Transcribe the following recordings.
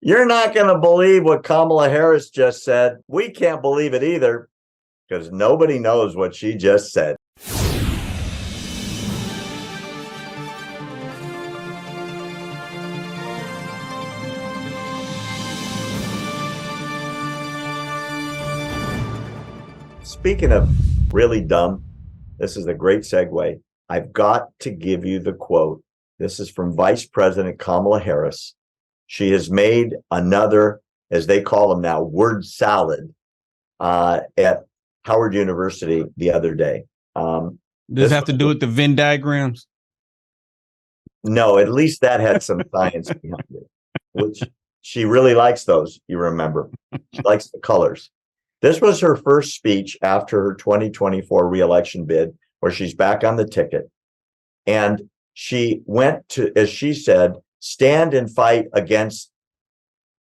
You're not going to believe what Kamala Harris just said. We can't believe it either because nobody knows what she just said. Speaking of really dumb, this is a great segue. I've got to give you the quote. This is from Vice President Kamala Harris. She has made another, as they call them now, word salad at Howard University the other day. Does it have to do with the Venn diagrams? No, at least that had some science behind it, which she really likes those, you remember. She likes the colors. This was her first speech after her 2024 reelection bid, where she's back on the ticket. And she went to, as she said, stand and fight against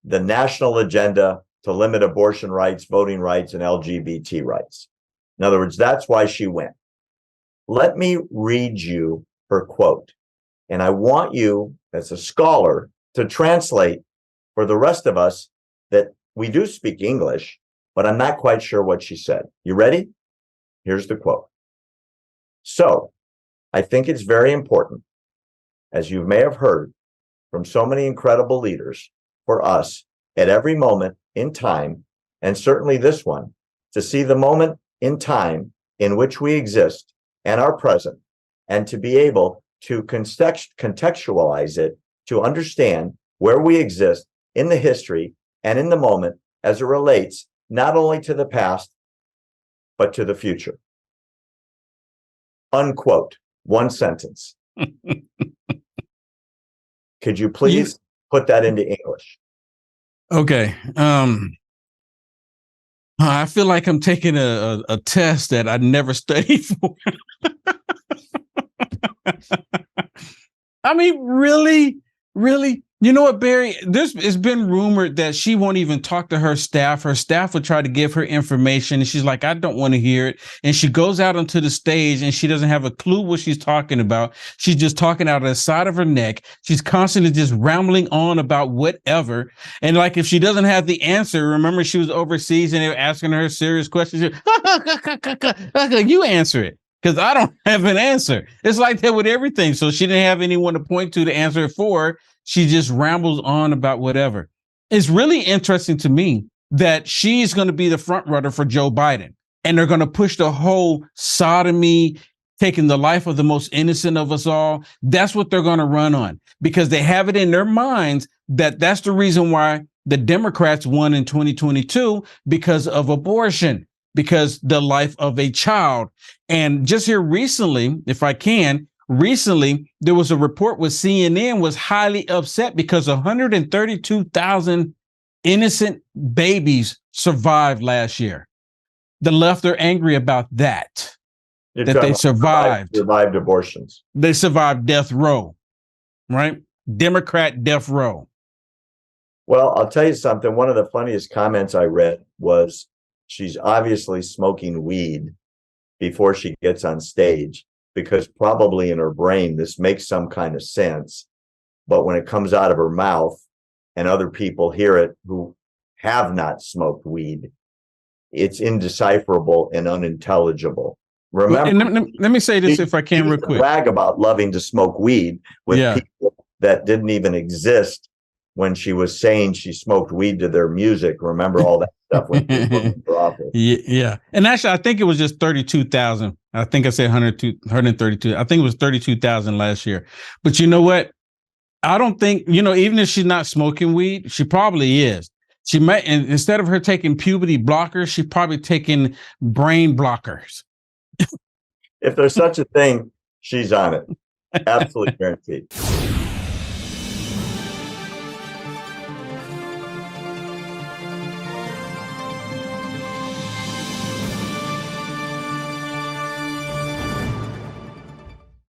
the national agenda to limit abortion rights, voting rights, and LGBT rights. In other words, that's why she went. Let me read you her quote. And I want you, as a scholar, to translate for the rest of us that we do speak English, but I'm not quite sure what she said. You ready? Here's the quote. So, I think it's very important, as you may have heard from so many incredible leaders, for us at every moment in time, and certainly this one, to see the moment in time in which we exist and are present, and to be able to contextualize it, to understand where we exist in the history and in the moment as it relates not only to the past, but to the future. Unquote. One sentence. Could you please put that into English? Okay. I feel like I'm taking a test that I never studied for. I mean, really? You know what, Barry? It's been rumored that she won't even talk to her staff. Her staff would try to give her information, and she's like, I don't want to hear it. And she goes out onto the stage, and she doesn't have a clue what she's talking about. She's just talking out of the side of her neck. She's constantly just rambling on about whatever. And like, if she doesn't have the answer, remember she was overseas, and they were asking her serious questions. You answer it, because I don't have an answer. It's like that with everything. So she didn't have anyone to point to answer it for her. She just rambles on about whatever. It's really interesting to me that she's going to be the front runner for Joe Biden. And they're going to push the whole sodomy, taking the life of the most innocent of us all. That's what they're going to run on, because they have it in their minds that that's the reason why the Democrats won in 2022, because of abortion, because the life of a child. And just here recently, if I can, there was a report where CNN was highly upset because 132,000 innocent babies survived last year. The left are angry about that. That they survived abortions. They survived death row, right? Democrat death row. Well, I'll tell you something. One of the funniest comments I read was she's obviously smoking weed before she gets on stage, because probably in her brain, this makes some kind of sense. But when it comes out of her mouth and other people hear it who have not smoked weed, it's indecipherable and unintelligible. Remember, let me say this, if I can, real quick. Brag about loving to smoke weed with people that didn't even exist when she was saying she smoked weed to their music. Remember all that stuff when she was in office. Yeah. And actually, I think it was just 32,000. I think I said 132. I think it was 32,000 last year. But you know what? I don't think, even if she's not smoking weed, she probably is. She might, and instead of her taking puberty blockers, she's probably taking brain blockers. If there's such a thing, she's on it. Absolutely guaranteed.